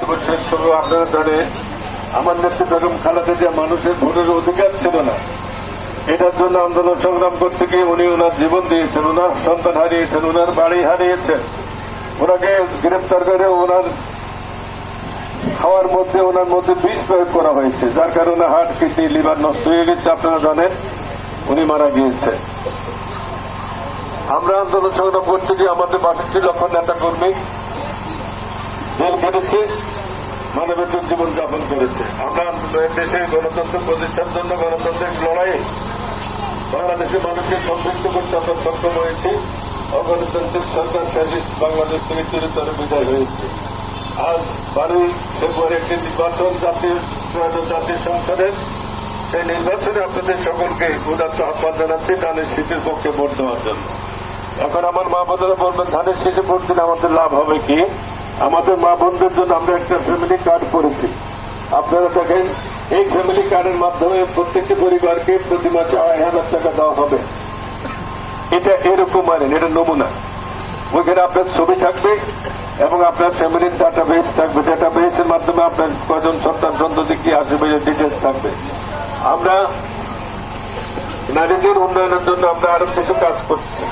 সর্বশেষ করবো। আপনারা জানেন আমার নেত্রী বেগম খালেদা জিয়া মানুষের ভোটের অধিকার ছিল না, এটার জন্য আন্দোলন সংগ্রাম করতে গিয়ে উনি ওনার জীবন দিয়েছেন, ওনার সন্তান হারিয়েছেন, ওনার বাড়ি হারিয়েছেন। ওনাকে গ্রেপ্তার করে ওনার খাওয়ার মধ্যে ওনার মধ্যে বিষ প্রয়োগ করা হয়েছে, যার কারণে হার্ট, কিডনি, লিভার নষ্ট হয়ে গেছে। আপনারা জানেন উনি মারা গিয়েছে। আমরা আন্দোলন সংগ্রাম করতে গিয়ে আমাদের ৬২ লক্ষ নেতা কর্মী জেল খেটেছে, মানবেতর জীবন যাপন করেছে। আমরা দেশে গণতন্ত্র প্রতিষ্ঠার জন্য গণতান্ত্রিক লড়াইয়ে বাংলাদেশের মানুষকে সম্পৃক্ত করতে আমরা সক্ষম হয়েছি। অগণতান্ত্রিক সরকার ফ্যাসিস্ট বাংলাদেশ থেকে চিরতরে বিদায় হয়েছে। আজ ১২ ফেব্রুয়ারি একটি নির্বাচন জাতীয় সংসদের, সেই নির্বাচনে আপনাদের সকলকে উদাত্ত আহ্বান জানাচ্ছি ধানের শীষের পক্ষে ভোট দেওয়ার জন্য। এখন আমার মা বোনেরা বলবেন ধানের শীষে ভোট দিলে আমাদের লাভ হবে কি? আমাদের মা বোনদের জন্য আমরা একটা ফ্যামিলি কার্ড করেছি। আপনারা দেখেন এই ফ্যামিলি কার্ডের মাধ্যমে প্রত্যেকটি পরিবারকে প্রতি মাসে ২৫০০ টাকা দেওয়া হবে। এটা এরকম মানেন, এটা নমুনা। ওইখানে আপনার ছবি থাকবে এবং আপনার ফ্যামিলির ডাটা বেস থাকবে। ডাটা বেসের মাধ্যমে আপনার কজন সন্তান সন্ততি কি আসবে ডিটেলস থাকবে। আমরা নারীদের উন্নয়নের জন্য আমরা আরো কিছু কাজ করছি।